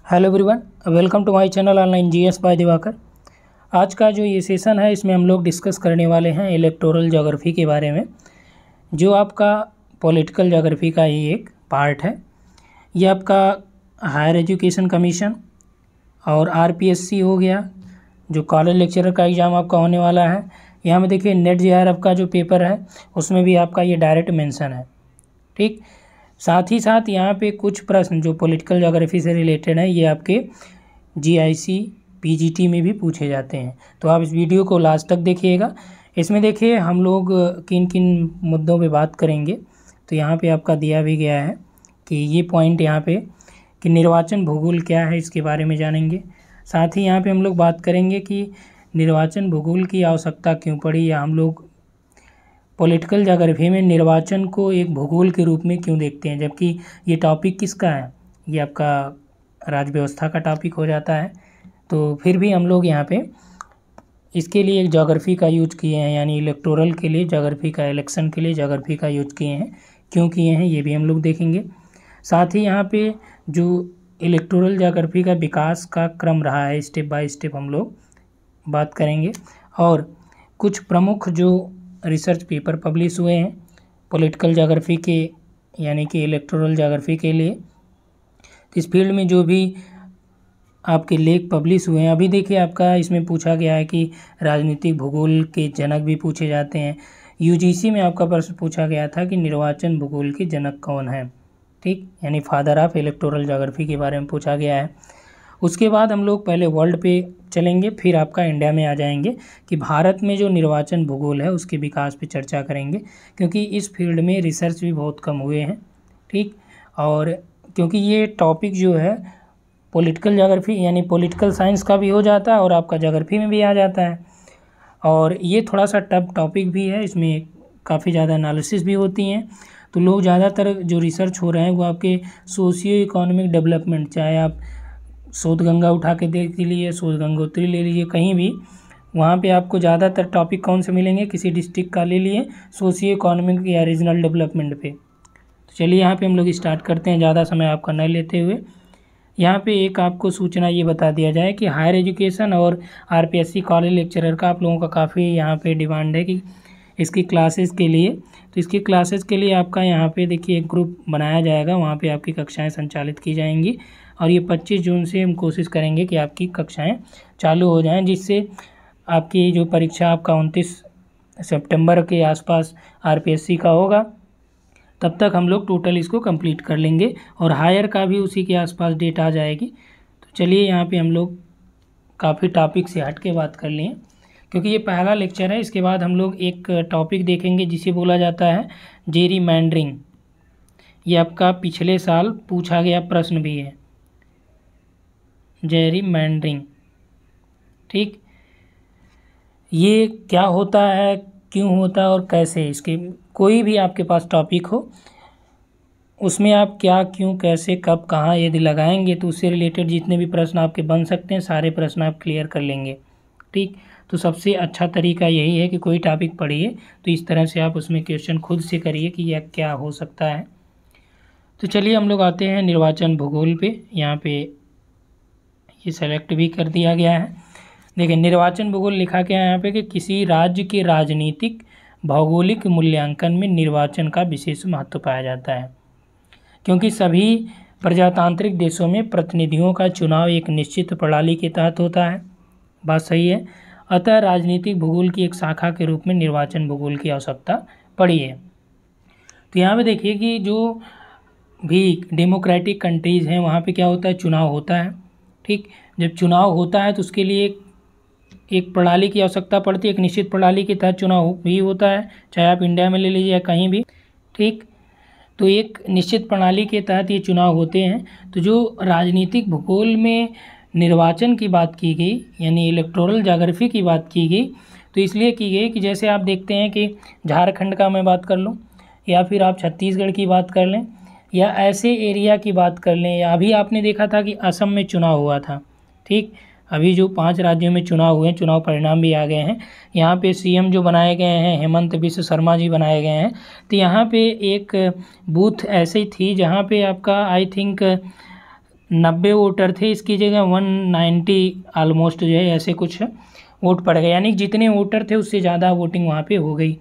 Hello everyone, welcome to my channel online GS by Diwakar. आज का जो ये सेशन है इसमें हम लोग डिस्कस करने वाले हैं इलेक्टोरल ज्योग्राफी के बारे में, जो आपका पॉलिटिकल ज्योग्राफी का ही एक पार्ट है। ये आपका हायर एजुकेशन कमीशन और आरपीएससी हो गया, जो कॉलेज लेक्चरर का एग्ज़ाम आपका होने वाला है। यहाँ में देखिए नेट जेआरएफ का जो पेपर है उसमें भी आपका ये डायरेक्ट मेंशन है। ठीक, साथ ही साथ यहाँ पे कुछ प्रश्न जो पॉलिटिकल ज्योग्राफी से रिलेटेड है ये आपके जीआईसी पीजीटी में भी पूछे जाते हैं। तो आप इस वीडियो को लास्ट तक देखिएगा। इसमें देखिए हम लोग किन किन मुद्दों पे बात करेंगे। तो यहाँ पे आपका दिया भी गया है कि ये पॉइंट यहाँ पे कि निर्वाचन भूगोल क्या है, इसके बारे में जानेंगे। साथ ही यहाँ पे हम लोग बात करेंगे कि निर्वाचन भूगोल की आवश्यकता क्यों पड़ी, या हम लोग पॉलिटिकल ज्योग्राफी में निर्वाचन को एक भूगोल के रूप में क्यों देखते हैं, जबकि ये टॉपिक किसका है, ये आपका राज्य व्यवस्था का टॉपिक हो जाता है। तो फिर भी हम लोग यहाँ पे इसके लिए एक ज्योग्राफी का यूज किए हैं, यानी इलेक्टोरल के लिए ज्योग्राफी का, इलेक्शन के लिए ज्योग्राफी का यूज किए हैं। क्यों किए हैं ये भी हम लोग देखेंगे। साथ ही यहाँ पे जो इलेक्टोरल ज्योग्राफी का विकास का क्रम रहा है, स्टेप बाय स्टेप हम लोग बात करेंगे। और कुछ प्रमुख जो रिसर्च पेपर पब्लिश हुए हैं पॉलिटिकल ज्योग्राफी के, यानी कि इलेक्टोरल ज्योग्राफी के लिए, इस फील्ड में जो भी आपके लेख पब्लिश हुए हैं। अभी देखिए आपका इसमें पूछा गया है कि राजनीतिक भूगोल के जनक भी पूछे जाते हैं। यूजीसी में आपका प्रश्न पूछा गया था कि निर्वाचन भूगोल के जनक कौन है। ठीक, यानी फादर ऑफ इलेक्टोरल ज्योग्राफी के बारे में पूछा गया है। उसके बाद हम लोग पहले वर्ल्ड पे चलेंगे, फिर आपका इंडिया में आ जाएंगे कि भारत में जो निर्वाचन भूगोल है उसके विकास पे चर्चा करेंगे, क्योंकि इस फील्ड में रिसर्च भी बहुत कम हुए हैं। ठीक, और क्योंकि ये टॉपिक जो है पॉलिटिकल ज्योग्राफी यानी पॉलिटिकल साइंस का भी हो जाता है और आपका ज्योग्राफी में भी आ जाता है, और ये थोड़ा सा टफ टॉपिक भी है। इसमें काफ़ी ज़्यादा एनालिसिस भी होती हैं। तो लोग ज़्यादातर जो रिसर्च हो रहे हैं वो आपके सोशियो इकोनॉमिक डेवलपमेंट, चाहे आप शोध गंगा उठा के देख लीजिए, शोध गंगोत्री ले लीजिए, कहीं भी वहाँ पे आपको ज़्यादातर टॉपिक कौन से मिलेंगे, किसी डिस्ट्रिक्ट का ले लिए सोशियो इकोनॉमिक या रीजनल डेवलपमेंट पे। तो चलिए यहाँ पे हम लोग स्टार्ट करते हैं, ज़्यादा समय आपका न लेते हुए। यहाँ पे एक आपको सूचना ये बता दिया जाए कि हायर एजुकेशन और आरपीएससी कॉलेज लेक्चरर का आप लोगों का काफ़ी यहाँ पे डिमांड है कि इसकी क्लासेस के लिए। तो इसकी क्लासेस के लिए आपका यहाँ पे देखिए एक ग्रुप बनाया जाएगा, वहाँ पे आपकी कक्षाएं संचालित की जाएंगी, और ये 25 जून से हम कोशिश करेंगे कि आपकी कक्षाएं चालू हो जाएं, जिससे आपकी जो परीक्षा आपका 29 सितंबर के आसपास आरपीएससी का होगा, तब तक हम लोग टोटल इसको कंप्लीट कर लेंगे, और हायर का भी उसी के आसपास डेट आ जाएगी। तो चलिए यहाँ पे हम लोग काफ़ी टॉपिक से हट के बात कर लिए, क्योंकि ये पहला लेक्चर है। इसके बाद हम लोग एक टॉपिक देखेंगे जिसे बोला जाता है जेरीमैंडरिंग। ये आपका पिछले साल पूछा गया प्रश्न भी है, जेरीमैंडरिंग। ठीक, ये क्या होता है, क्यों होता है और कैसे, इसके कोई भी आपके पास टॉपिक हो उसमें आप क्या, क्यों, कैसे, कब, कहाँ यदि लगाएंगे तो उससे रिलेटेड जितने भी प्रश्न आपके बन सकते हैं सारे प्रश्न आप क्लियर कर लेंगे। ठीक, तो सबसे अच्छा तरीका यही है कि कोई टॉपिक पढ़िए तो इस तरह से आप उसमें क्वेश्चन खुद से करिए कि यह क्या हो सकता है। तो चलिए हम लोग आते हैं निर्वाचन भूगोल पे। यहाँ पे ये सेलेक्ट भी कर दिया गया है। देखिए निर्वाचन भूगोल लिखा गया है यहाँ पे कि किसी राज्य के राजनीतिक भौगोलिक मूल्यांकन में निर्वाचन का विशेष महत्व पाया जाता है, क्योंकि सभी प्रजातांत्रिक देशों में प्रतिनिधियों का चुनाव एक निश्चित प्रणाली के तहत होता है। बात सही है। अतः राजनीतिक भूगोल की एक शाखा के रूप में निर्वाचन भूगोल की आवश्यकता पड़ी है। तो यहाँ पे देखिए कि जो भी डेमोक्रेटिक कंट्रीज़ हैं वहाँ पे क्या होता है, चुनाव होता है। ठीक, जब चुनाव होता है तो उसके लिए एक प्रणाली की आवश्यकता पड़ती है, एक निश्चित प्रणाली के तहत चुनाव भी होता है, चाहे आप इंडिया में ले लीजिए या कहीं भी। ठीक, तो एक निश्चित प्रणाली के तहत ये चुनाव होते हैं। तो जो राजनीतिक भूगोल में निर्वाचन की बात की गई, यानी इलेक्टोरल ज्योग्राफी की बात की गई, तो इसलिए की गई कि जैसे आप देखते हैं कि झारखंड का मैं बात कर लूँ, या फिर आप छत्तीसगढ़ की बात कर लें, या ऐसे एरिया की बात कर लें, या अभी आपने देखा था कि असम में चुनाव हुआ था। ठीक, अभी जो 5 राज्यों में चुनाव हुए हैं, चुनाव परिणाम भी आ गए हैं। यहाँ पे सीएम जो बनाए गए हैं हेमंत बिस्व शर्मा जी बनाए गए हैं। तो यहाँ पे एक बूथ ऐसी थी जहाँ पे आपका आई थिंक 90 वोटर थे, इसकी जगह 190 ऑलमोस्ट जो है ऐसे कुछ वोट पड़ गए, यानी जितने वोटर थे उससे ज़्यादा वोटिंग वहाँ पे हो गई।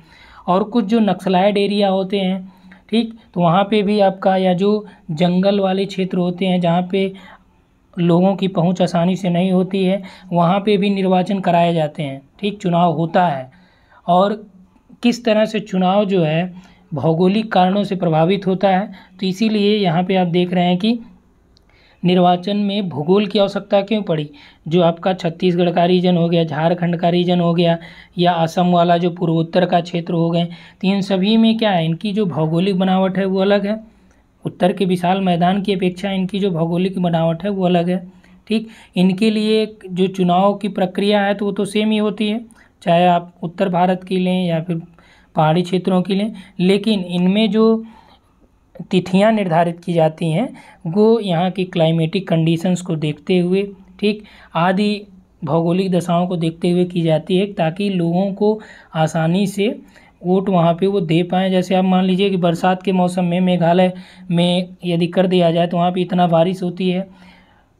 और कुछ जो नक्सलाइड एरिया होते हैं, ठीक, तो वहाँ पे भी आपका, या जो जंगल वाले क्षेत्र होते हैं जहाँ पे लोगों की पहुंच आसानी से नहीं होती है, वहाँ पे भी निर्वाचन कराए जाते हैं, ठीक, चुनाव होता है। और किस तरह से चुनाव जो है भौगोलिक कारणों से प्रभावित होता है, तो इसीलिए यहाँ पे आप देख रहे हैं कि निर्वाचन में भूगोल की आवश्यकता क्यों पड़ी। जो आपका छत्तीसगढ़ का रीजन हो गया, झारखंड का रीजन हो गया, या असम वाला जो पूर्वोत्तर का क्षेत्र हो गए, तो इन सभी में क्या है, इनकी जो भौगोलिक बनावट है वो अलग है। उत्तर के विशाल मैदान की अपेक्षा इनकी जो भौगोलिक बनावट है वो अलग है, ठीक। इनके लिए जो चुनाव की प्रक्रिया है तो वो तो सेम ही होती है, चाहे आप उत्तर भारत की लें या फिर पहाड़ी क्षेत्रों की लें, लेकिन इनमें जो तिथियां निर्धारित की जाती हैं वो यहाँ की क्लाइमेटिक कंडीशंस को देखते हुए, ठीक, आदि भौगोलिक दशाओं को देखते हुए की जाती है, ताकि लोगों को आसानी से वोट वहाँ पे वो दे पाएँ। जैसे आप मान लीजिए कि बरसात के मौसम में मेघालय में यदि कर दिया जाए तो वहाँ पे इतना बारिश होती है,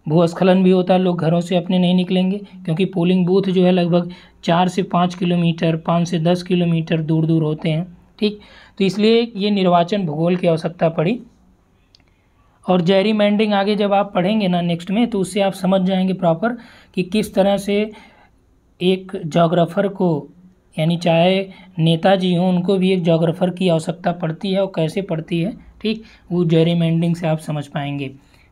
भूस्खलन भी होता है, लोग घरों से अपने नहीं निकलेंगे, क्योंकि पोलिंग बूथ जो है लगभग 4 से 5 किलोमीटर, 5 से 10 किलोमीटर दूर दूर होते हैं, ठीक। तो इसलिए ये निर्वाचन भूगोल की आवश्यकता पड़ी। और जेरीमैंडरिंग आगे जब आप पढ़ेंगे ना नेक्स्ट में, तो उससे आप समझ जाएंगे प्रॉपर कि किस तरह से एक जोग्राफर को, यानी चाहे नेताजी हों उनको भी एक जोग्राफर की आवश्यकता पड़ती है, और कैसे पड़ती है, ठीक, वो जेरीमैंडरिंग से आप समझ पाएंगे,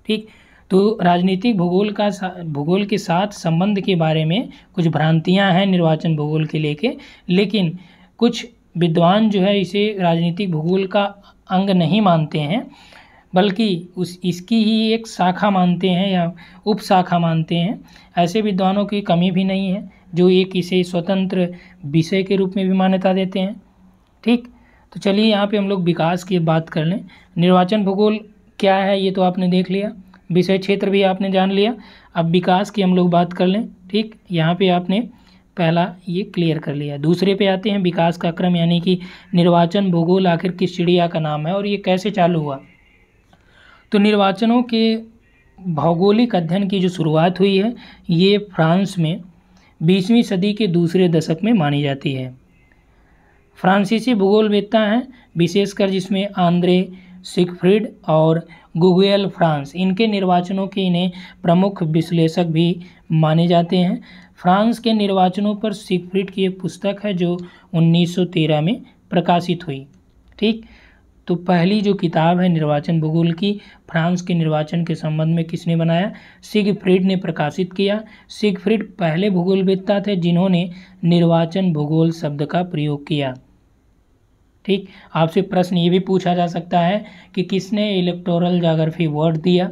ठीक। तो राजनीतिक भूगोल के साथ संबंध के बारे में कुछ भ्रांतियां हैं निर्वाचन भूगोल के लेके, लेकिन कुछ विद्वान जो है इसे राजनीतिक भूगोल का अंग नहीं मानते हैं, बल्कि इसकी ही एक शाखा मानते हैं या उपशाखा मानते हैं। ऐसे विद्वानों की कमी भी नहीं है जो एक इसे स्वतंत्र विषय के रूप में भी मान्यता देते हैं, ठीक। तो चलिए यहाँ पे हम लोग विकास की बात कर लें। निर्वाचन भूगोल क्या है ये तो आपने देख लिया, विषय क्षेत्र भी आपने जान लिया, अब विकास की हम लोग बात कर लें, ठीक। यहाँ पे आपने पहला ये क्लियर कर लिया। दूसरे पे आते हैं, विकास का क्रम, यानी कि निर्वाचन भूगोल आखिर किस चिड़िया का नाम है और ये कैसे चालू हुआ। तो निर्वाचनों के भौगोलिक अध्ययन की जो शुरुआत हुई है ये फ्रांस में 20वीं सदी के दूसरे दशक में मानी जाती है। फ्रांसीसी भूगोलवेत्ता हैं विशेषकर, जिसमें आंद्रे सिगफ्रिड और गुगुएल फ्रांस, इनके निर्वाचनों के इन्हें प्रमुख विश्लेषक भी माने जाते हैं। फ्रांस के निर्वाचनों पर सिगफ्रिड की एक पुस्तक है जो 1913 में प्रकाशित हुई, ठीक। तो पहली जो किताब है निर्वाचन भूगोल की, फ्रांस के निर्वाचन के संबंध में किसने बनाया, सिगफ्रिड ने प्रकाशित किया। सिगफ्रिड पहले भूगोलवेत्ता थे जिन्होंने निर्वाचन भूगोल शब्द का प्रयोग किया, ठीक। आपसे प्रश्न ये भी पूछा जा सकता है कि किसने इलेक्टोरल ज्योग्राफी वर्ड दिया।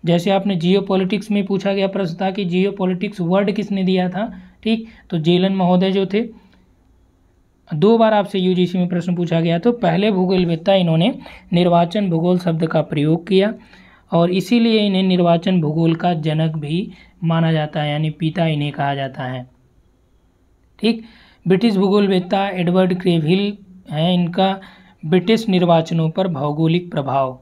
जैसे आपने जियोपॉलिटिक्स में पूछा गया प्रश्न था कि जियोपॉलिटिक्स वर्ड किसने दिया था, ठीक। तो जेलन महोदय जो थे, 2 बार आपसे यूजीसी में प्रश्न पूछा गया, तो पहले भूगोलवेत्ता इन्होंने निर्वाचन भूगोल शब्द का प्रयोग किया और इसीलिए इन्हें निर्वाचन भूगोल का जनक भी माना जाता है, यानी पिता इन्हें कहा जाता है, ठीक। ब्रिटिश भूगोलवेत्ता एडवर्ड क्रेविल है, इनका ब्रिटिश निर्वाचनों पर भौगोलिक प्रभाव,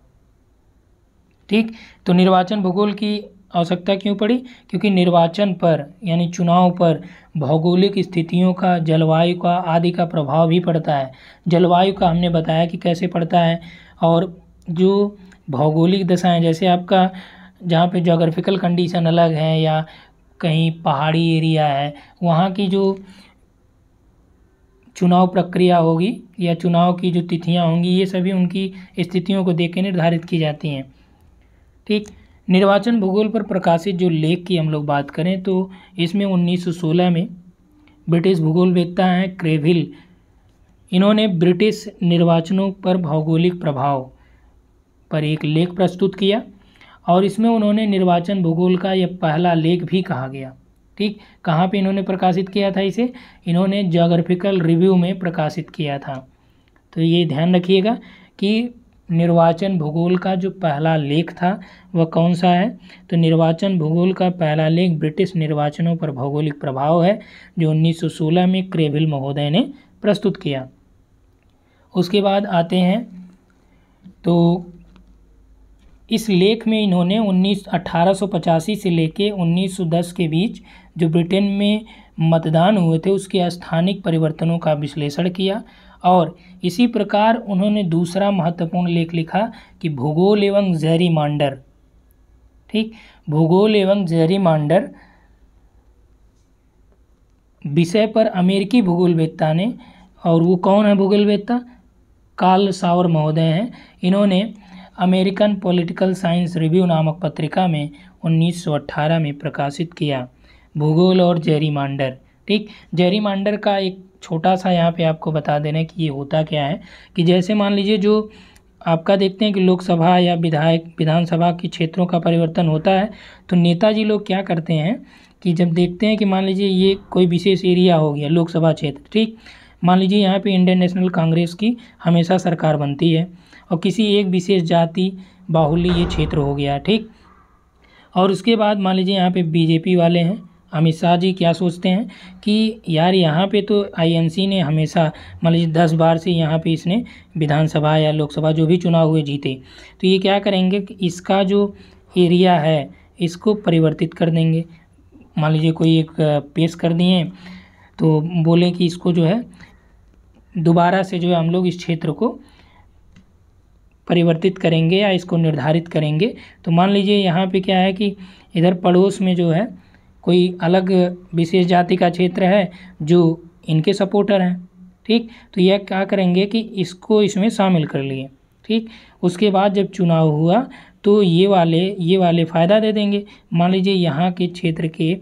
ठीक। तो निर्वाचन भूगोल की आवश्यकता क्यों पड़ी, क्योंकि निर्वाचन पर यानी चुनाव पर भौगोलिक स्थितियों का, जलवायु का आदि का प्रभाव भी पड़ता है। जलवायु का हमने बताया कि कैसे पड़ता है, और जो भौगोलिक दशाएं, जैसे आपका जहाँ पे जोग्राफिकल कंडीशन अलग है या कहीं पहाड़ी एरिया है, वहाँ की जो चुनाव प्रक्रिया होगी या चुनाव की जो तिथियां होंगी, ये सभी उनकी स्थितियों को देख के निर्धारित की जाती हैं, ठीक। निर्वाचन भूगोल पर प्रकाशित जो लेख की हम लोग बात करें तो इसमें 1916 में ब्रिटिश भूगोलवेत्ता हैं क्रेविल, इन्होंने ब्रिटिश निर्वाचनों पर भौगोलिक प्रभाव पर एक लेख प्रस्तुत किया और इसमें उन्होंने निर्वाचन भूगोल का यह पहला लेख भी कहा गया, ठीक। कहाँ पे इन्होंने प्रकाशित किया था इसे, इन्होंने ज्योग्राफिकल रिव्यू में प्रकाशित किया था। तो ये ध्यान रखिएगा कि निर्वाचन भूगोल का जो पहला लेख था वह कौन सा है, तो निर्वाचन भूगोल का पहला लेख ब्रिटिश निर्वाचनों पर भौगोलिक प्रभाव है, जो 1916 में क्रेविल महोदय ने प्रस्तुत किया। उसके बाद आते हैं तो इस लेख में इन्होंने 1885 से लेके 1910 के बीच जो ब्रिटेन में मतदान हुए थे उसके स्थानिक परिवर्तनों का विश्लेषण किया। और इसी प्रकार उन्होंने दूसरा महत्वपूर्ण लेख लिखा कि भूगोल एवं जैरीमांडर, ठीक, भूगोल एवं जैरीमांडर विषय पर अमेरिकी भूगोलवेत्ता ने, और वो कौन है भूगोलवेत्ता, कार्ल सावर महोदय हैं। इन्होंने अमेरिकन पॉलिटिकल साइंस रिव्यू नामक पत्रिका में 1918 में प्रकाशित किया भूगोल और जैरीमांडर। ठीक, जैरीमांडर का एक छोटा सा यहाँ पे आपको बता देना कि ये होता क्या है कि जैसे मान लीजिए जो आपका देखते हैं कि लोकसभा या विधानसभा के क्षेत्रों का परिवर्तन होता है, तो नेताजी लोग क्या करते हैं कि जब देखते हैं कि मान लीजिए ये कोई विशेष एरिया हो गया लोकसभा क्षेत्र, ठीक, मान लीजिए यहाँ पे इंडियन नेशनल कांग्रेस की हमेशा सरकार बनती है और किसी एक विशेष जाति बाहुल्य ये क्षेत्र हो गया, ठीक, और उसके बाद मान लीजिए यहाँ पे बीजेपी वाले हैं, अमित शाह जी क्या सोचते हैं कि यार यहाँ पे तो आईएनसी ने हमेशा मान लीजिए 10 बार से यहाँ पे इसने विधानसभा या लोकसभा जो भी चुनाव हुए जीते, तो ये क्या करेंगे कि इसका जो एरिया है इसको परिवर्तित कर देंगे। मान लीजिए कोई एक पेश कर दिए तो बोले कि इसको जो है दोबारा से जो है हम लोग इस क्षेत्र को परिवर्तित करेंगे या इसको निर्धारित करेंगे। तो मान लीजिए यहाँ पे क्या है कि इधर पड़ोस में जो है कोई अलग विशेष जाति का क्षेत्र है जो इनके सपोर्टर हैं, ठीक, तो यह क्या करेंगे कि इसको इसमें शामिल कर लिए, ठीक। उसके बाद जब चुनाव हुआ तो ये वाले फ़ायदा दे देंगे। मान लीजिए यहाँ के क्षेत्र के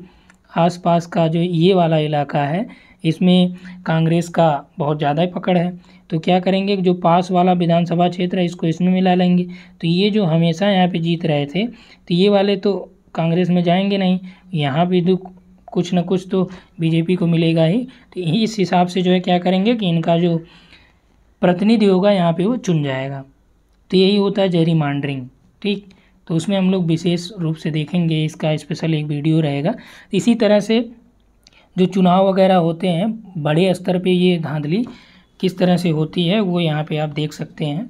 आसपास का जो ये वाला इलाका है इसमें कांग्रेस का बहुत ज़्यादा पकड़ है, तो क्या करेंगे जो पास वाला विधानसभा क्षेत्र है इसको इसमें मिला लेंगे। तो ये जो हमेशा यहाँ पे जीत रहे थे तो ये वाले तो कांग्रेस में जाएंगे नहीं, यहाँ भी तो कुछ न कुछ तो बीजेपी को मिलेगा ही। तो इस हिसाब से जो है क्या करेंगे कि इनका जो प्रतिनिधि होगा यहाँ पे वो चुन जाएगा। तो यही होता है जेरीमॉन्डरिंग, ठीक। तो उसमें हम लोग विशेष रूप से देखेंगे, इसका स्पेशल एक वीडियो रहेगा। इसी तरह से जो चुनाव वगैरह होते हैं बड़े स्तर पे ये धांधली किस तरह से होती है वो यहाँ पे आप देख सकते हैं,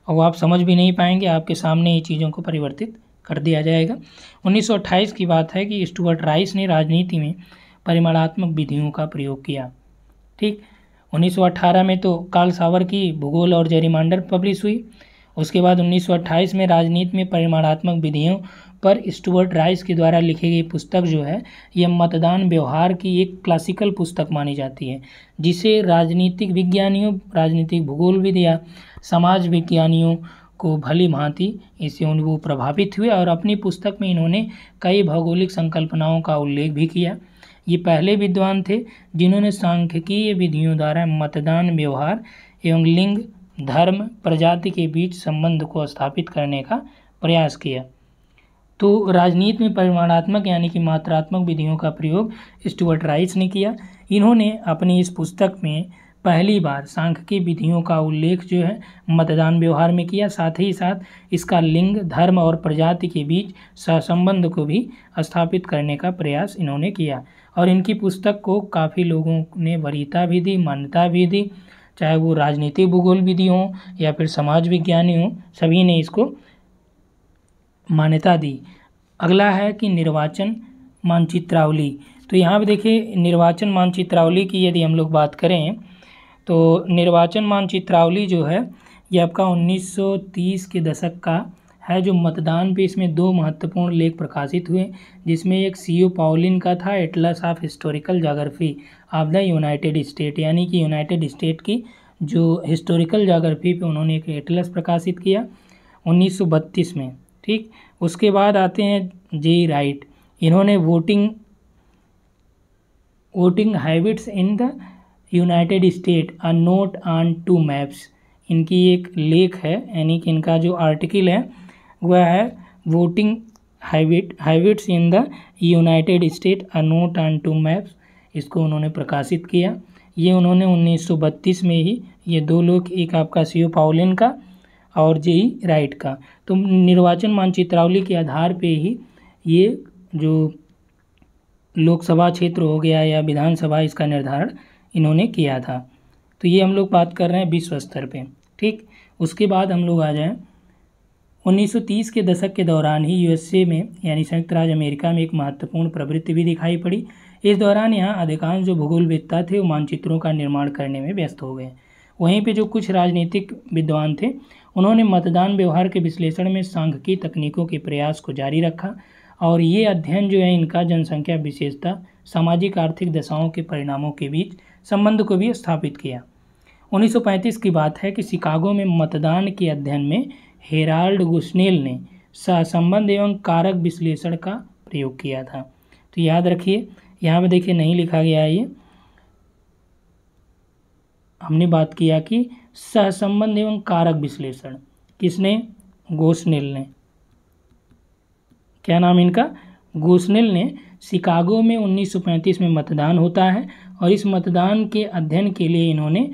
और आप समझ भी नहीं पाएंगे, आपके सामने ये चीज़ों को परिवर्तित कर दिया जाएगा। 1928 की बात है कि स्टुअर्ट राइस ने राजनीति में परिमाणात्मक विधियों का प्रयोग किया, ठीक। 1918 में तो कार्ल सावर की भूगोल और जेरीमांडर पब्लिश हुई। उसके बाद 1928 में राजनीति में परिमाणात्मक विधियों पर स्टुअर्ट राइस के द्वारा लिखी गई पुस्तक जो है यह मतदान व्यवहार की एक क्लासिकल पुस्तक मानी जाती है, जिसे राजनीतिक विज्ञानियों, राजनीतिक भूगोलविद या समाज विज्ञानियों को भली भांति इससे वो प्रभावित हुए और अपनी पुस्तक में इन्होंने कई भौगोलिक संकल्पनाओं का उल्लेख भी किया। ये पहले विद्वान थे जिन्होंने सांख्यिकीय विधियों द्वारा मतदान व्यवहार एवं लिंग, धर्म, प्रजाति के बीच संबंध को स्थापित करने का प्रयास किया। तो राजनीति में परिमाणात्मक यानी कि मात्रात्मक विधियों का प्रयोग स्टुअर्ट राइस ने किया। इन्होंने अपनी इस पुस्तक में पहली बार सांख्यिकीय विधियों का उल्लेख जो है मतदान व्यवहार में किया, साथ ही साथ इसका लिंग, धर्म और प्रजाति के बीच सहसंबंध को भी स्थापित करने का प्रयास इन्होंने किया। और इनकी पुस्तक को काफ़ी लोगों ने वरीयता भी दी, मान्यता भी दी, चाहे वो राजनीतिक भूगोलविदी हों या फिर समाज विज्ञानी हों, सभी ने इसको मान्यता दी। अगला है कि निर्वाचन मानचित्रावली। तो यहाँ पे देखिए निर्वाचन मानचित्रावली की यदि हम लोग बात करें तो निर्वाचन मानचित्रावली जो है ये आपका 1930 के दशक का है, जो मतदान पे इसमें 2 महत्वपूर्ण लेख प्रकाशित हुए, जिसमें एक सीओ पाउलिन का था, Atlas of historical geography of the United state, यानी कि यूनाइटेड स्टेट की जो हिस्टोरिकल ज्योग्राफी पे उन्होंने एक एटलस प्रकाशित किया 1932 में, ठीक। उसके बाद आते हैं जे राइट, इन्होंने voting habits in the United state a note on 2 maps, इनकी एक लेख है, यानी कि इनका जो आर्टिकल है वह है voting habits in the United state a note on 2 maps, इसको उन्होंने प्रकाशित किया। ये उन्होंने 1932 में ही ये 2 लोग, एक आपका सीओ पाउलिन का और जे राइट का, तो निर्वाचन मानचित्रावली के आधार पे ही ये जो लोकसभा क्षेत्र हो गया या विधानसभा, इसका निर्धारण इन्होंने किया था। तो ये हम लोग बात कर रहे हैं विश्व स्तर पे, ठीक। उसके बाद हम लोग आ जाएं 1930 के दशक के दौरान ही यूएसए में यानी संयुक्त राज्य अमेरिका में एक महत्वपूर्ण प्रवृत्ति भी दिखाई पड़ी। इस दौरान यहाँ अधिकांश जो भूगोलवेत्ता थे वो मानचित्रों का निर्माण करने में व्यस्त हो गए। वहीं पे जो कुछ राजनीतिक विद्वान थे उन्होंने मतदान व्यवहार के विश्लेषण में सांख्यिकी तकनीकों के प्रयास को जारी रखा और ये अध्ययन जो है इनका जनसंख्या विशेषता, सामाजिक आर्थिक दशाओं के परिणामों के बीच संबंध को भी स्थापित किया। 1935 की बात है कि शिकागो में मतदान के अध्ययन में हेराल्ड गुस्नेल ने सहसंबंध एवं कारक विश्लेषण का प्रयोग किया था। तो याद रखिए, यहाँ पे देखिए नहीं लिखा गया है, ये हमने बात किया कि सहसंबंध एवं कारक विश्लेषण किसने? गुस्नेल ने। क्या नाम इनका? गुस्नेल ने। शिकागो में 1935 में मतदान होता है और इस मतदान के अध्ययन के लिए इन्होंने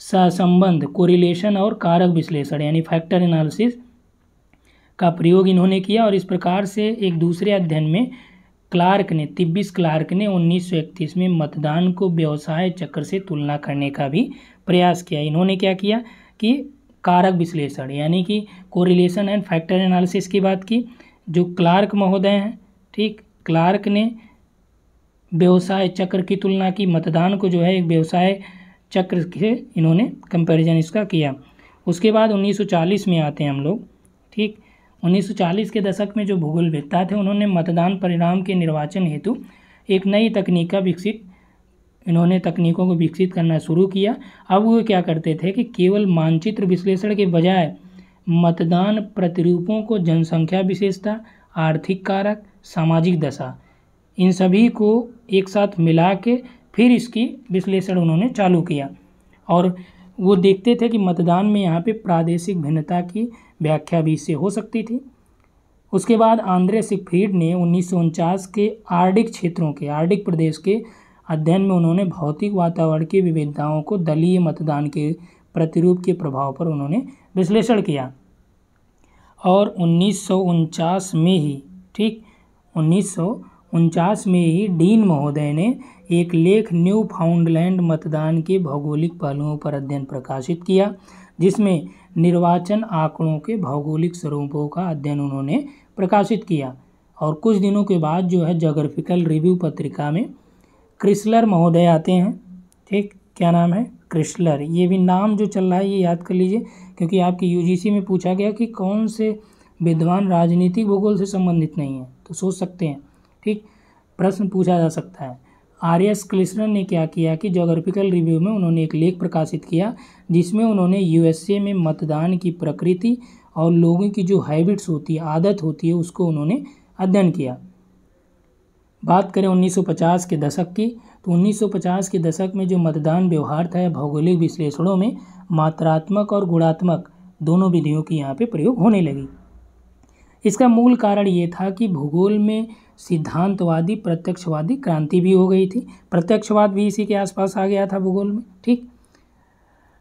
सहसंबंध, कोरिलेशन और कारक विश्लेषण यानी फैक्टर एनालिसिस का प्रयोग इन्होंने किया और इस प्रकार से एक दूसरे अध्ययन में तिब्बिस क्लार्क ने 1931 में मतदान को व्यवसाय चक्र से तुलना करने का भी प्रयास किया। इन्होंने क्या किया कि कारक विश्लेषण यानी कि कोरिलेशन एंड फैक्टर एनालिसिस की बात की। जो क्लार्क महोदय हैं, ठीक, क्लार्क ने व्यवसाय चक्र की तुलना की, मतदान को जो है एक व्यवसाय चक्र से इन्होंने कंपैरिजन इसका किया। उसके बाद 1940 में आते हैं हम लोग, ठीक। 1940 के दशक में जो भूगोलवेत्ता थे उन्होंने मतदान परिणाम के निर्वाचन हेतु एक नई तकनीकों को विकसित करना शुरू किया। अब वो क्या करते थे कि केवल मानचित्र विश्लेषण के बजाय मतदान प्रतिरूपों को जनसंख्या विशेषता, आर्थिक कारक, सामाजिक दशा, इन सभी को एक साथ मिला के फिर इसकी विश्लेषण उन्होंने चालू किया और वो देखते थे कि मतदान में यहाँ पे प्रादेशिक भिन्नता की व्याख्या भी इससे हो सकती थी। उसके बाद आंद्रे सिगफ्रीड ने 1949 के आर्कटिक प्रदेश के अध्ययन में उन्होंने भौतिक वातावरण की विविधताओं को दलीय मतदान के प्रतिरूप के प्रभाव पर उन्होंने विश्लेषण किया और 1949 में ही डीन महोदय ने एक लेख न्यू फाउंडलैंड मतदान के भौगोलिक पहलुओं पर अध्ययन प्रकाशित किया, जिसमें निर्वाचन आंकड़ों के भौगोलिक स्वरूपों का अध्ययन उन्होंने प्रकाशित किया। और कुछ दिनों के बाद जो है ज्योग्राफिकल रिव्यू पत्रिका में क्रिसलर महोदय आते हैं, ठीक, क्या नाम है? क्रिसलर। ये भी नाम जो चल रहा है ये याद कर लीजिए, क्योंकि आपके यूजीसी में पूछा गया कि कौन से विद्वान राजनीतिक भूगोल से संबंधित नहीं है, तो सोच सकते हैं, ठीक, प्रश्न पूछा जा सकता है। आर.एस. क्रिसलर ने क्या किया कि ज्योग्राफिकल रिव्यू में उन्होंने एक लेख प्रकाशित किया जिसमें उन्होंने यूएसए में मतदान की प्रकृति और लोगों की जो हैबिट्स होती है, आदत होती है, उसको उन्होंने अध्ययन किया। बात करें 1950 के दशक की, तो 1950 के दशक में जो मतदान व्यवहार था भौगोलिक विश्लेषणों में मात्रात्मक और गुणात्मक दोनों विधियों की यहाँ पे प्रयोग होने लगी। इसका मूल कारण ये था कि भूगोल में सिद्धांतवादी प्रत्यक्षवादी क्रांति भी हो गई थी। प्रत्यक्षवाद भी इसी के आसपास आ गया था भूगोल में, ठीक।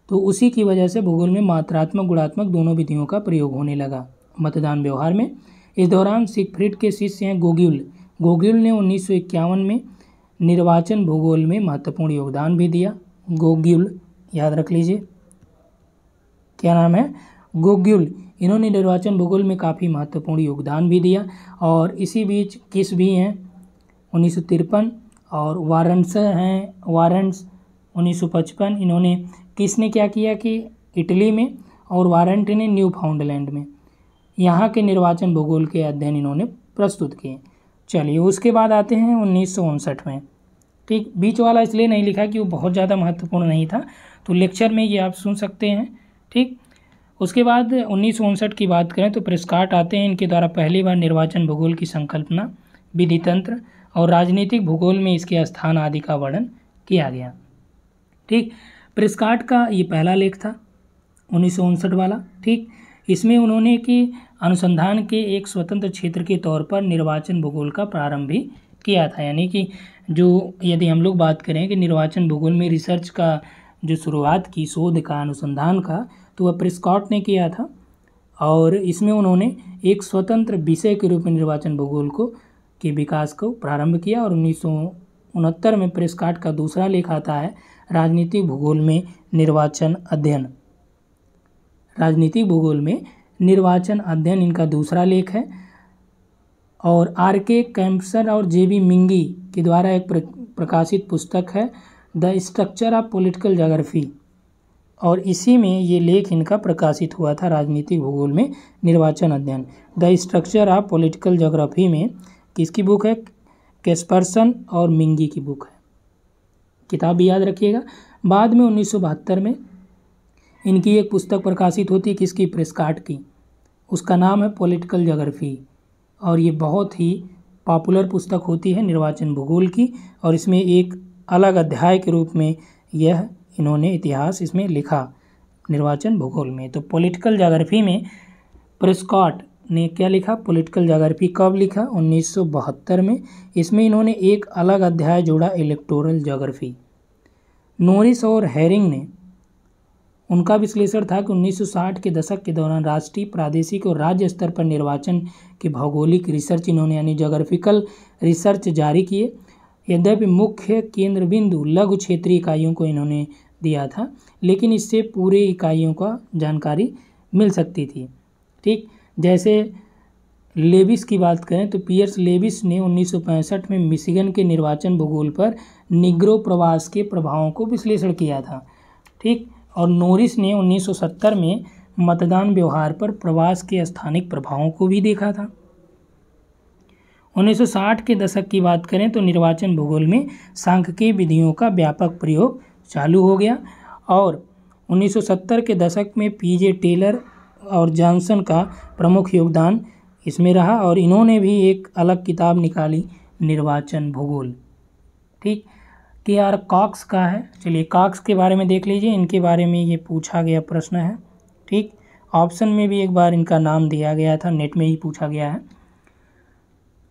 तो उसी की वजह से भूगोल में मात्रात्मक गुणात्मक दोनों विधियों का प्रयोग होने लगा मतदान व्यवहार में। इस दौरान सिगफ्रीड के शिष्य हैं गोग्युल ने 1951 में निर्वाचन भूगोल में महत्वपूर्ण योगदान भी दिया। गोग्युल याद रख लीजिए, क्या नाम है? गोग्युल। इन्होंने निर्वाचन भूगोल में काफ़ी महत्वपूर्ण योगदान भी दिया। और इसी बीच किस भी हैं 1953 और वारंट्स 1955। इन्होंने किसने क्या किया कि इटली में और वारंट ने न्यू फाउंडलैंड में यहाँ के निर्वाचन भूगोल के अध्ययन इन्होंने प्रस्तुत किए। चलिए उसके बाद आते हैं 1959 में, ठीक। बीच वाला इसलिए नहीं लिखा कि वो बहुत ज़्यादा महत्वपूर्ण नहीं था, तो लेक्चर में ये आप सुन सकते हैं, ठीक। उसके बाद 1959 की बात करें तो प्रेस्कॉट आते हैं। इनके द्वारा पहली बार निर्वाचन भूगोल की संकल्पना, विधि तंत्र और राजनीतिक भूगोल में इसके स्थान आदि का वर्णन किया गया, ठीक। प्रेस्कॉट का ये पहला लेख था 1959 वाला, ठीक। इसमें उन्होंने कि अनुसंधान के एक स्वतंत्र क्षेत्र के तौर पर निर्वाचन भूगोल का प्रारंभ भी किया था। यानी कि जो यदि हम लोग बात करें कि निर्वाचन भूगोल में रिसर्च का जो शुरुआत की, शोध का, अनुसंधान का, तो वह प्रेस्कॉट ने किया था। और इसमें उन्होंने एक स्वतंत्र विषय के रूप में निर्वाचन भूगोल के विकास को प्रारंभ किया। और 1969 में प्रेस्कॉट का दूसरा लेख आता है राजनीतिक भूगोल में निर्वाचन अध्ययन। राजनीतिक भूगोल में निर्वाचन अध्ययन इनका दूसरा लेख है। और आर.के. कैम्पसन और जे.बी. मिंगी के द्वारा एक प्रकाशित पुस्तक है the structure of political geography, और इसी में ये लेख इनका प्रकाशित हुआ था, राजनीतिक भूगोल में निर्वाचन अध्ययन। The structure of political geography में किसकी बुक है? कैस्पर्सन और मिंगी की बुक है। किताब भी याद रखिएगा। बाद में 1972 में इनकी एक पुस्तक प्रकाशित होती है, किसकी? प्रेस्कॉट की। उसका नाम है पॉलिटिकल ज्योग्राफी, और ये बहुत ही पॉपुलर पुस्तक होती है निर्वाचन भूगोल की, और इसमें एक अलग अध्याय के रूप में यह इन्होंने इतिहास इसमें लिखा निर्वाचन भूगोल में। तो पॉलिटिकल ज्योग्राफी में प्रेस्कॉट ने क्या लिखा? पॉलिटिकल ज्योग्राफी कब लिखा? 1972 में। इसमें इन्होंने एक अलग अध्याय जोड़ा, इलेक्टोरल ज्योग्राफी। नॉरिस और हेरिंग ने, उनका विश्लेषण था कि 1960 के दशक के दौरान राष्ट्रीय, प्रादेशिक और राज्य स्तर पर निर्वाचन के भौगोलिक रिसर्च इन्होंने यानी ज्योग्राफिकल रिसर्च जारी किए। यद्यपि मुख्य केंद्र बिंदु लघु क्षेत्रीय इकाइयों को इन्होंने दिया था, लेकिन इससे पूरे इकाइयों का जानकारी मिल सकती थी। ठीक, जैसे लेविस की बात करें तो पियर्स लेविस ने 1965 में मिशिगन के निर्वाचन भूगोल पर निग्रो प्रवास के प्रभावों को विश्लेषण किया था। ठीक, और नॉरिस ने 1970 में मतदान व्यवहार पर प्रवास के स्थानिक प्रभावों को भी देखा था। 1960 के दशक की बात करें तो निर्वाचन भूगोल में सांख्यिकीय विधियों का व्यापक प्रयोग चालू हो गया, और 1970 के दशक में पीजे टेलर और जॉनसन का प्रमुख योगदान इसमें रहा, और इन्होंने भी एक अलग किताब निकाली, निर्वाचन भूगोल। ठीक, के.आर. कॉक्स का है। चलिए कॉक्स के बारे में देख लीजिए, इनके बारे में ये पूछा गया प्रश्न है। ठीक, ऑप्शन में भी एक बार इनका नाम दिया गया था, नेट में ही पूछा गया है।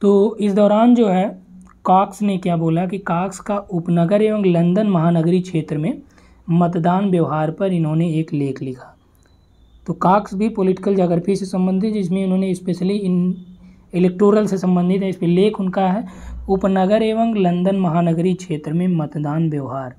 तो इस दौरान जो है कॉक्स ने क्या बोला कि कॉक्स का उपनगर एवं लंदन महानगरीय क्षेत्र में मतदान व्यवहार पर इन्होंने एक लेख लिखा। तो कॉक्स भी पॉलिटिकल ज्योग्राफी से संबंधित, जिसमें उन्होंने स्पेशली इन इलेक्टोरल से संबंधित है, इस पर लेख उनका है उपनगर एवं लंदन महानगरीय क्षेत्र में मतदान व्यवहार,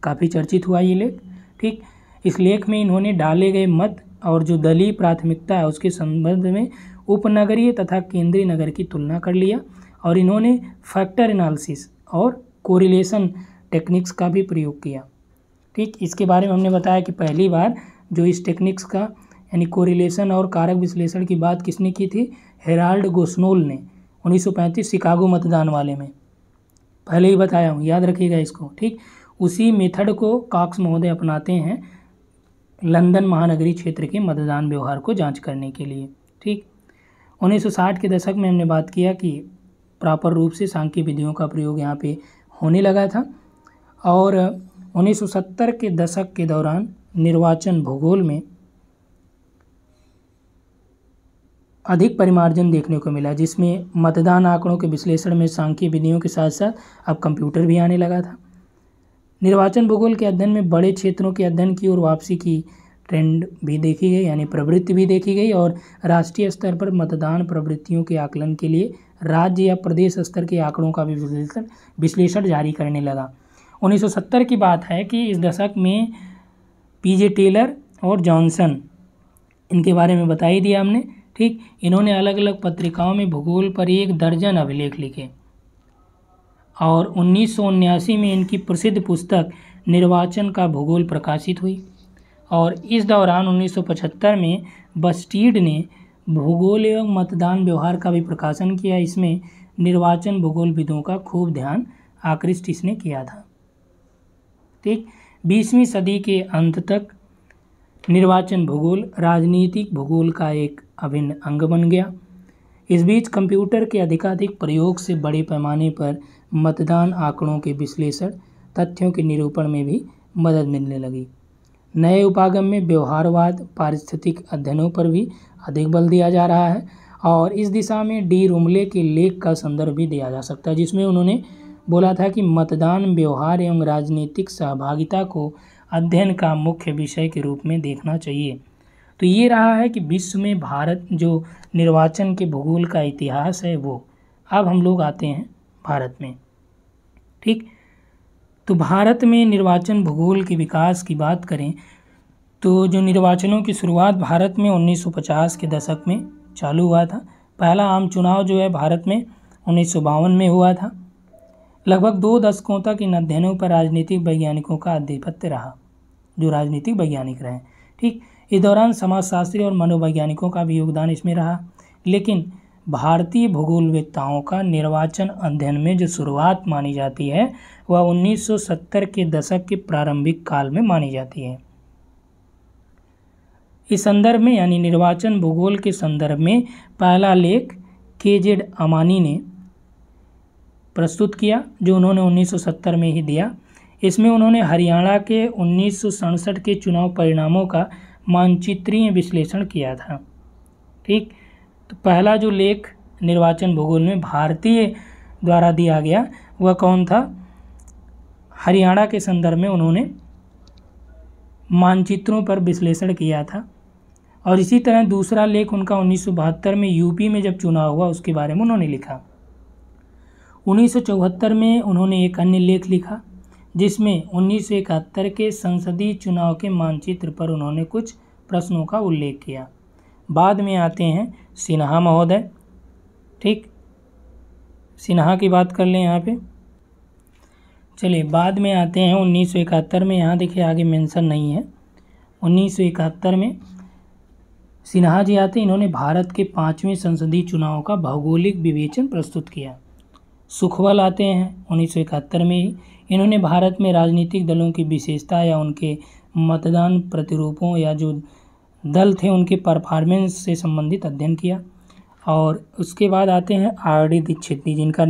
काफ़ी चर्चित हुआ ये लेख। ठीक, इस लेख में इन्होंने डाले गए मत और जो दलीय प्राथमिकता है उसके संबंध में उपनगरीय तथा केंद्रीय नगर की तुलना कर लिया, और इन्होंने फैक्टर एनालिसिस और कोरिलेशन टेक्निक्स का भी प्रयोग किया। ठीक, इसके बारे में हमने बताया कि पहली बार जो इस टेक्निक्स का यानी कोरिलेशन और कारक विश्लेषण की बात किसने की थी? हेराल्ड गोस्नोल ने 1935 शिकागो मतदान वाले में, पहले ही बताया हूँ, याद रखिएगा इसको। ठीक, उसी मेथड को कॉक्स महोदय अपनाते हैं लंदन महानगरीय क्षेत्र के मतदान व्यवहार को जांच करने के लिए। ठीक, 1960 के दशक में हमने बात किया कि प्रॉपर रूप से सांख्यिकीय विधियों का प्रयोग यहाँ पे होने लगा था, और 1970 के दशक के दौरान निर्वाचन भूगोल में अधिक परिमार्जन देखने को मिला, जिसमें मतदान आंकड़ों के विश्लेषण में सांख्यिकीय विधियों के साथ साथ अब कंप्यूटर भी आने लगा था। निर्वाचन भूगोल के अध्ययन में बड़े क्षेत्रों के अध्ययन की ओर वापसी की ट्रेंड भी देखी गई, यानी प्रवृत्ति भी देखी गई, और राष्ट्रीय स्तर पर मतदान प्रवृत्तियों के आकलन के लिए राज्य या प्रदेश स्तर के आंकड़ों का भी विश्लेषण जारी करने लगा। 1970 की बात है कि इस दशक में पीजे टेलर और जॉनसन, इनके बारे में बता ही दिया हमने। ठीक, इन्होंने अलग अलग पत्रिकाओं में भूगोल पर 1 दर्जन अभिलेख लिखे, और 1979 में इनकी प्रसिद्ध पुस्तक निर्वाचन का भूगोल प्रकाशित हुई, और इस दौरान 1975 में बस्टीड ने भूगोल एवं मतदान व्यवहार का भी प्रकाशन किया। इसमें निर्वाचन भूगोल विदों का खूब ध्यान आकृष्ट इसने किया था। ठीक, 20वीं सदी के अंत तक निर्वाचन भूगोल राजनीतिक भूगोल का एक अभिन्न अंग बन गया। इस बीच कंप्यूटर के अधिकाधिक प्रयोग से बड़े पैमाने पर मतदान आंकड़ों के विश्लेषण, तथ्यों के निरूपण में भी मदद मिलने लगी। नए उपागम में व्यवहारवाद, पारिस्थितिक अध्ययनों पर भी अधिक बल दिया जा रहा है, और इस दिशा में डी रुमले के लेख का संदर्भ भी दिया जा सकता है, जिसमें उन्होंने बोला था कि मतदान व्यवहार एवं राजनीतिक सहभागिता को अध्ययन का मुख्य विषय के रूप में देखना चाहिए। तो ये रहा है कि विश्व में भारत जो निर्वाचन के भूगोल का इतिहास है वो। अब हम लोग आते हैं भारत में। ठीक, तो भारत में निर्वाचन भूगोल के विकास की बात करें तो जो निर्वाचनों की शुरुआत भारत में 1950 के दशक में चालू हुआ था। पहला आम चुनाव जो है भारत में 1952 में हुआ था। लगभग 2 दशकों तक इन अध्ययनों पर राजनीतिक वैज्ञानिकों का आधिपत्य रहा, जो राजनीतिक वैज्ञानिक रहे। ठीक, इस दौरान समाजशास्त्री और मनोवैज्ञानिकों का भी योगदान इसमें रहा। लेकिन भारतीय भूगोलवेत्ताओं का निर्वाचन अध्ययन में जो शुरुआत मानी जाती है वह 1970 के दशक के प्रारंभिक काल में मानी जाती है। इस संदर्भ में यानी निर्वाचन भूगोल के संदर्भ में पहला लेख KZ अमानी ने प्रस्तुत किया, जो उन्होंने 1970 में ही दिया। इसमें उन्होंने हरियाणा के 1967 के चुनाव परिणामों का मानचित्रीय विश्लेषण किया था। ठीक, तो पहला जो लेख निर्वाचन भूगोल में भारतीय द्वारा दिया गया वह कौन था? हरियाणा के संदर्भ में उन्होंने मानचित्रों पर विश्लेषण किया था। और इसी तरह दूसरा लेख उनका 1972 में यूपी में जब चुनाव हुआ उसके बारे में उन्होंने लिखा। 1974 में उन्होंने एक अन्य लेख लिखा जिसमें 1971 के संसदीय चुनाव के मानचित्र पर उन्होंने कुछ प्रश्नों का उल्लेख किया। बाद में आते हैं सिन्हा महोदय। ठीक, सिन्हा की बात कर लें यहाँ पे। चलिए, बाद में आते हैं 1971 में। यहाँ देखिए आगे मेंशन नहीं है। 1971 में सिन्हा जी आते, इन्होंने भारत के 5वें संसदीय चुनाव का भौगोलिक विवेचन प्रस्तुत किया। सुखवल आते हैं 1971 में ही, इन्होंने भारत में राजनीतिक दलों की विशेषता या उनके मतदान प्रतिरूपों या जो दल थे उनके परफॉर्मेंस से संबंधित अध्ययन किया। और उसके बाद आते हैं RD दीक्षित जी, जिनका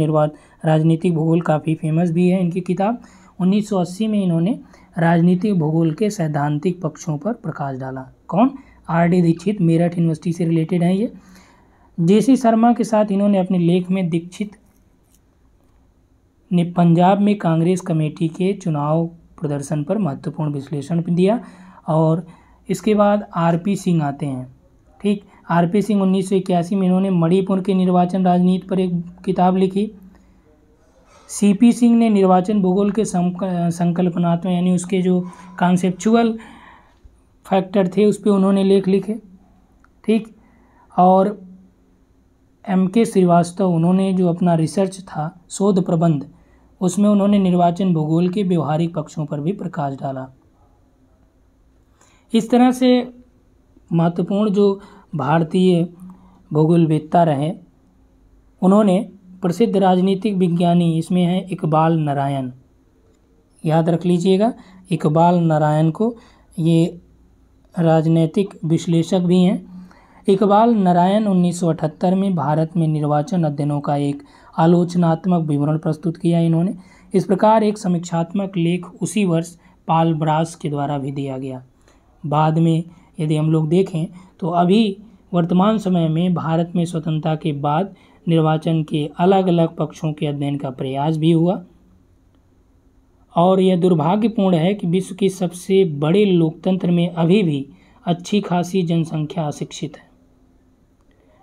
राजनीतिक भूगोल काफ़ी फेमस भी है। इनकी किताब 1980 में इन्होंने राजनीतिक भूगोल के सैद्धांतिक पक्षों पर प्रकाश डाला। कौन? RD दीक्षित, मेरठ यूनिवर्सिटी से रिलेटेड हैं ये। JC शर्मा के साथ इन्होंने अपने लेख में दीक्षित ने पंजाब में कांग्रेस कमेटी के चुनाव प्रदर्शन पर महत्वपूर्ण विश्लेषण दिया। और इसके बाद RP सिंह आते हैं। ठीक, RP सिंह 1981 में इन्होंने मणिपुर के निर्वाचन राजनीति पर एक किताब लिखी। CP सिंह ने निर्वाचन भूगोल के संकल्पनात्मक यानी उसके जो कॉन्सेप्चुअल फैक्टर थे उस पर उन्होंने लेख लिखे। ठीक, और MK श्रीवास्तव, उन्होंने जो अपना रिसर्च था शोध प्रबंध, उसमें उन्होंने निर्वाचन भूगोल के व्यवहारिक पक्षों पर भी प्रकाश डाला। इस तरह से महत्वपूर्ण जो भारतीय भूगोलवेत्ता रहे, उन्होंने प्रसिद्ध राजनीतिक विज्ञानी, इसमें है इकबाल नारायण, याद रख लीजिएगा इकबाल नारायण को, ये राजनीतिक विश्लेषक भी हैं। इकबाल नारायण 1978 में भारत में निर्वाचन अध्ययनों का एक आलोचनात्मक विवरण प्रस्तुत किया इन्होंने। इस प्रकार एक समीक्षात्मक लेख उसी वर्ष पाल ब्रास के द्वारा भी दिया गया। बाद में यदि हम लोग देखें तो अभी वर्तमान समय में भारत में स्वतंत्रता के बाद निर्वाचन के अलग अलग पक्षों के अध्ययन का प्रयास भी हुआ। और यह दुर्भाग्यपूर्ण है कि विश्व के सबसे बड़े लोकतंत्र में अभी भी अच्छी खासी जनसंख्या अशिक्षित है।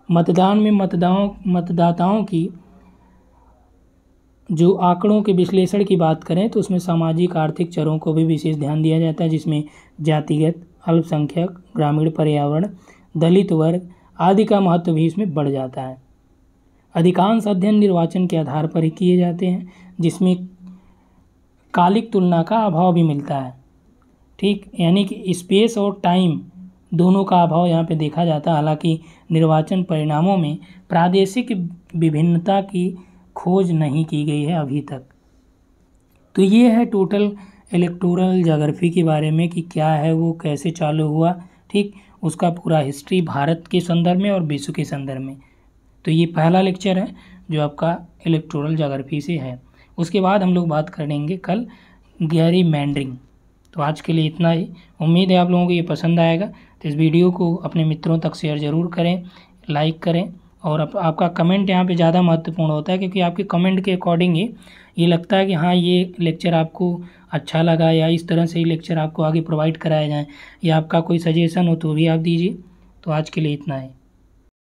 मतदान में मतदाताओं की जो आंकड़ों के विश्लेषण की बात करें तो उसमें सामाजिक आर्थिक चरों को भी विशेष ध्यान दिया जाता है, जिसमें जातिगत, अल्पसंख्यक, ग्रामीण, पर्यावरण, दलित वर्ग आदि का महत्व भी इसमें बढ़ जाता है। अधिकांश अध्ययन निर्वाचन के आधार पर ही किए जाते हैं, जिसमें कालिक तुलना का अभाव भी मिलता है। ठीक, यानी कि स्पेस और टाइम दोनों का अभाव यहाँ पे देखा जाता है। हालांकि निर्वाचन परिणामों में प्रादेशिक विभिन्नता की खोज नहीं की गई है अभी तक। तो ये है टोटल इलेक्टोरल ज्योग्राफी के बारे में कि क्या है वो, कैसे चालू हुआ। ठीक, उसका पूरा हिस्ट्री भारत के संदर्भ में और विश्व के संदर्भ में। तो ये पहला लेक्चर है जो आपका इलेक्टोरल ज्योग्राफी से है। उसके बाद हम लोग बात करेंगे कल गैरीमैंडरिंग। तो आज के लिए इतना ही। उम्मीद है आप लोगों को ये पसंद आएगा। तो इस वीडियो को अपने मित्रों तक शेयर ज़रूर करें, लाइक करें। और आपका कमेंट यहाँ पे ज़्यादा महत्वपूर्ण होता है, क्योंकि आपके कमेंट के अकॉर्डिंग ही ये लगता है कि हाँ ये लेक्चर आपको अच्छा लगा, या इस तरह से ही लेक्चर आपको आगे प्रोवाइड कराया जाए, या आपका कोई सजेशन हो तो भी आप दीजिए। तो आज के लिए इतना है।